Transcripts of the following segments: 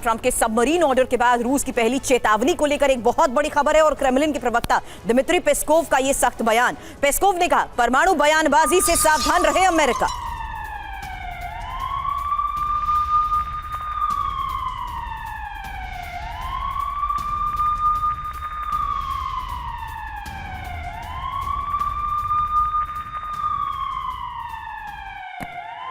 Trump के submarine order के बाद रूस की पहली चेतावनी को लेकर एक बहुत बड़ी खबर है और क्रेमलिन के प्रवक्ता दिमित्री पेस्कोव का यह सख्त बयान। पेस्कोव ने कहा, परमाणु बयानबाजी से सावधान रहे अमेरिका।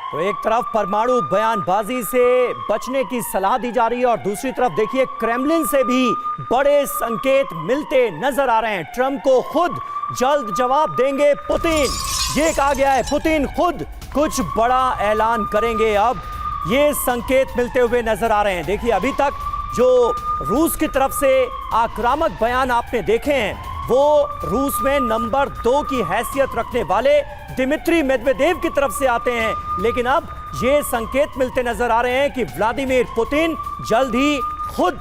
तो एक तरफ परमाणु बयानबाजी से बचने की सलाह दी जा रही है और दूसरी तरफ देखिए क्रेमलिन से भी बड़े संकेत मिलते नजर आ रहे हैं। ट्रंप को खुद जल्द जवाब देंगे पुतिन, ये कहा गया है। पुतिन खुद कुछ बड़ा ऐलान करेंगे, अब ये संकेत मिलते हुए नजर आ रहे हैं। देखिए अभी तक जो रूस की तरफ से आक्रामक बयान आपने देखे हैं वो रूस में नंबर 2 की हैसियत रखने वाले दिमित्री मेदवेदेव की तरफ से आते हैं, लेकिन अब ये संकेत मिलते नजर आ रहे हैं कि व्लादिमीर पुतिन जल्द ही खुद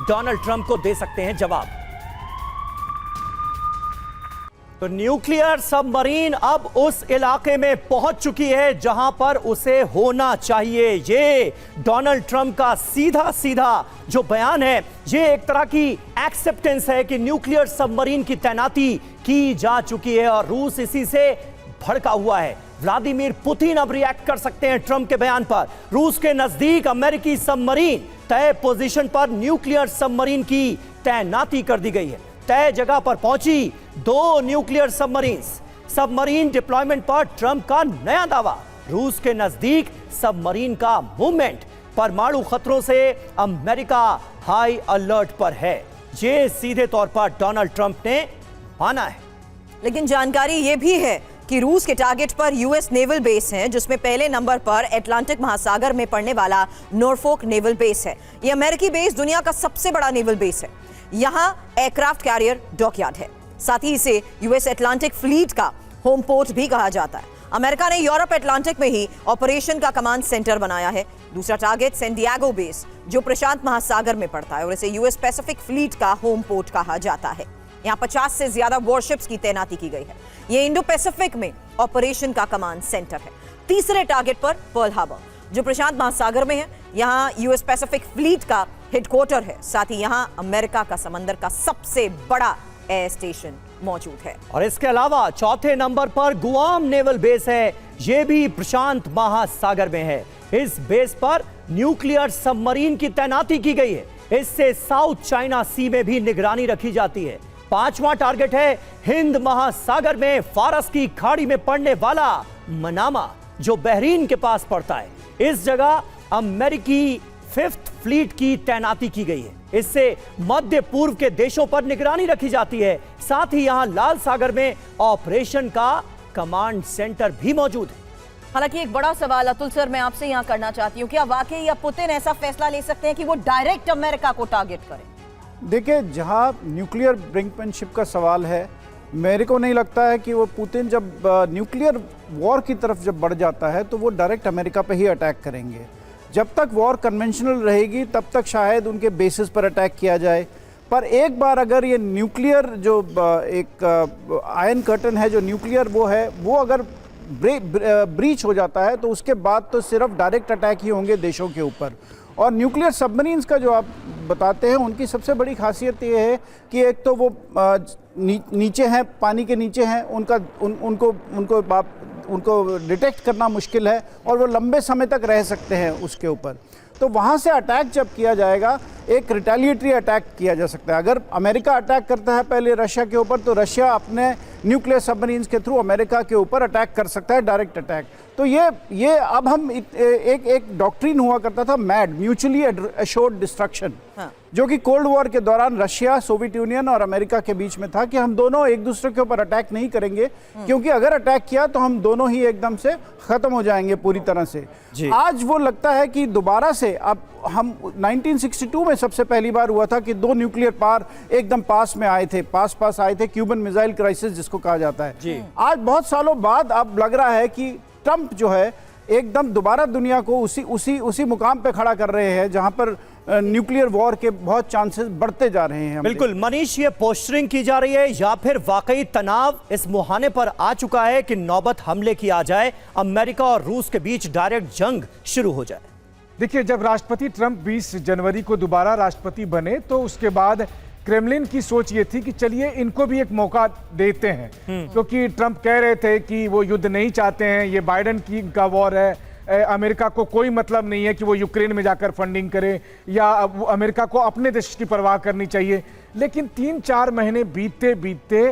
डोनाल्ड ट्रंप को दे सकते हैं जवाब। तो न्यूक्लियर सबमरीन अब उस इलाके में पहुंच चुकी है जहां पर उसे होना चाहिए। ये डोनाल्ड ट्रंप का सीधा सीधा जो बयान है, ये एक तरह की एक्सेप्टेंस है कि न्यूक्लियर सबमरीन की तैनाती की जा चुकी है और रूस इसी से भड़का हुआ है। व्लादिमीर पुतिन अब रिएक्ट कर सकते हैं ट्रंप के बयान पर। रूस के नजदीक अमेरिकी सबमरीन तय पोजीशन पर न्यूक्लियर सबमरीन की तैनाती कर दी गई है। तय जगह पर पहुंची 2 न्यूक्लियर सबमरीन डिप्लॉयमेंट पर ट्रंप का नया दावा। रूस के नजदीक सबमरीन का मूवमेंट, परमाणु खतरों से अमेरिका हाई अलर्ट पर है, ये सीधे तौर पर डोनाल्ड ट्रंप ने माना है। लेकिन जानकारी यह भी है कि रूस के टारगेट पर यूएस नेवल बेस है, जिसमें पहले नंबर पर अटलांटिक महासागर में पड़ने वाला नॉरफोक नेवल बेस है। यह अमेरिकी बेस दुनिया का सबसे बड़ा नेवल बेस है। यहां एयरक्राफ्ट कैरियर डॉकयार्ड है, साथ ही इसे यूएस अटलांटिक फ्लीट का होम पोर्ट भी कहा जाता है। अमेरिका ने यूरोप अटलांटिक में ही ऑपरेशन का कमांड सेंटर बनाया है। दूसरा टारगेट सैन डिएगो बेस, जो प्रशांत महासागर में पड़ता है और इसे यूएस पैसिफिक फ्लीट का होम पोर्ट कहा जाता है। यहाँ 50 से ज्यादा वॉरशिप्स की तैनाती की गई है। यह इंडो पैसिफिक में ऑपरेशन का कमांड सेंटर है। तीसरे टारगेट पर पर्ल हार्बर, जो प्रशांत महासागर में है, यहाँ यूएस पैसिफिक फ्लीट का हेडक्वार्टर है। साथ ही यहाँ अमेरिका का समंदर का सबसे बड़ा एयर स्टेशन मौजूद है। और इसके अलावा चौथे नंबर पर गुआम नेवल बेस है, यह भी प्रशांत महासागर में है। इस बेस पर न्यूक्लियर सबमरीन की तैनाती की गई है। इससे साउथ चाइना सी में भी निगरानी रखी जाती है। 5वां टारगेट है हिंद महासागर में फारस की खाड़ी में पड़ने वाला मनामा, जो बहरीन के पास पड़ता है। इस जगह अमेरिकी 5th फ्लीट की तैनाती की गई है। इससे मध्य पूर्व के देशों पर निगरानी रखी जाती है। साथ ही यहां लाल सागर में ऑपरेशन का कमांड सेंटर भी मौजूद है। हालांकि एक बड़ा सवाल अतुल सर मैं आपसे यहां करना चाहती हूं, क्या वाकई या पुतिन ऐसा फैसला ले सकते हैं कि वो डायरेक्ट अमेरिका को टारगेट करें? देखिए, जहां न्यूक्लियर ब्रिंकमैनशिप का सवाल है, मेरे को नहीं लगता है कि वो पुतिन जब न्यूक्लियर वॉर की तरफ जब बढ़ जाता है तो वो डायरेक्ट अमेरिका पे ही अटैक करेंगे। जब तक वॉर कन्वेंशनल रहेगी तब तक शायद उनके बेसिस पर अटैक किया जाए, पर एक बार अगर ये न्यूक्लियर जो एक आयरन कर्टन है, जो न्यूक्लियर वो है, वो अगर ब्रीच हो जाता है तो उसके बाद तो सिर्फ डायरेक्ट अटैक ही होंगे देशों के ऊपर। और न्यूक्लियर सबमरीन्स का जो आप बताते हैं, उनकी सबसे बड़ी खासियत ये है कि एक तो वो नीचे हैं, पानी के नीचे हैं, उनको डिटेक्ट करना मुश्किल है और वो लंबे समय तक रह सकते हैं उसके ऊपर। तो वहाँ से अटैक जब किया जाएगा, एक रिटेलिएटरी अटैक किया जा सकता है। अगर अमेरिका अटैक करता है पहले रशिया के ऊपर, तो रशिया अपने न्यूक्लियर सबमरीन्स के थ्रू अमेरिका के ऊपर अटैक कर सकता है, डायरेक्ट अटैक। तो ये अब हम एक डॉक्ट्रिन हुआ करता था, मैड, म्यूचुअली एश्योर्ड डिस्ट्रक्शन, जो कि कोल्ड वॉर के दौरान रशिया, सोवियत यूनियन और अमेरिका के बीच में था कि हम दोनों एक दूसरे के ऊपर अटैक नहीं करेंगे, क्योंकि अगर अटैक किया तो हम दोनों ही एकदम से खत्म हो जाएंगे पूरी तरह से। आज वो लगता है कि दोबारा से अब हम 1962 में सबसे पहली बार हुआ था कि 2 न्यूक्लियर पावर एकदम पास में आए थे, पास आए थे, क्यूबन मिसाइल क्राइसिस जिसको कहा जाता है। आज बहुत सालों बाद अब लग रहा है कि ट्रंप जो है एकदम दोबारा दुनिया को उसी मुकाम पे खड़ा कर रहे हैं जहां पर न्यूक्लियर वॉर के बहुत चांसेस बढ़ते जा रहे हैं। बिल्कुल मनीष, ये पोस्टरिंग की जा रही है या फिर वाकई तनाव इस मुहाने पर आ चुका है कि नौबत हमले की आ जाए, अमेरिका और रूस के बीच डायरेक्ट जंग शुरू हो जाए? देखिए, जब राष्ट्रपति ट्रंप 20 जनवरी को दोबारा राष्ट्रपति बने तो उसके बाद क्रेमलिन की सोच ये थी कि चलिए इनको भी एक मौका देते हैं, क्योंकि ट्रंप कह रहे थे कि वो युद्ध नहीं चाहते हैं, ये बाइडेन की का वॉर है, अमेरिका को कोई मतलब नहीं है कि वो यूक्रेन में जाकर फंडिंग करे, या अमेरिका को अपने देश की परवाह करनी चाहिए। लेकिन 3-4 महीने बीतते बीतते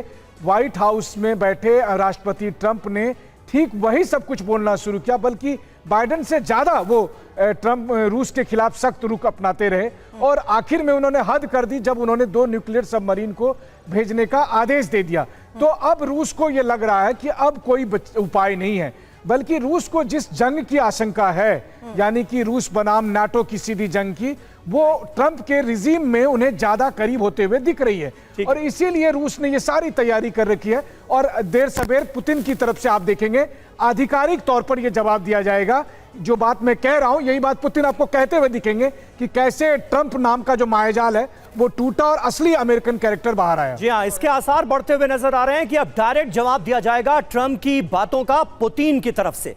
व्हाइट हाउस में बैठे राष्ट्रपति ट्रंप ने ठीक वही सब कुछ बोलना शुरू किया, बल्कि बाइडेन से ज्यादा वो ट्रंप रूस के खिलाफ सख्त रुख अपनाते रहे और आखिर में उन्होंने हद कर दी जब उन्होंने 2 न्यूक्लियर सबमरीन को भेजने का आदेश दे दिया। तो अब रूस को यह लग रहा है कि अब कोई उपाय नहीं है, बल्कि रूस को जिस जंग की आशंका है, यानी कि रूस बनाम नाटो की सीधी जंग की, वो ट्रंप के रिजीम में उन्हें ज्यादा करीब होते हुए दिख रही है। और इसीलिए रूस ने ये सारी तैयारी कर रखी है और देर सवेर पुतिन की तरफ से आप देखेंगे आधिकारिक तौर पर यह जवाब दिया जाएगा। जो बात मैं कह रहा हूं यही बात पुतिन आपको कहते हुए दिखेंगे कि कैसे ट्रंप नाम का जो मायाजाल है वो टूटा और असली अमेरिकन कैरेक्टर बाहर आया। जी हाँ, इसके आसार बढ़ते हुए नजर आ रहे हैं कि अब डायरेक्ट जवाब दिया जाएगा ट्रंप की बातों का पुतिन की तरफ से।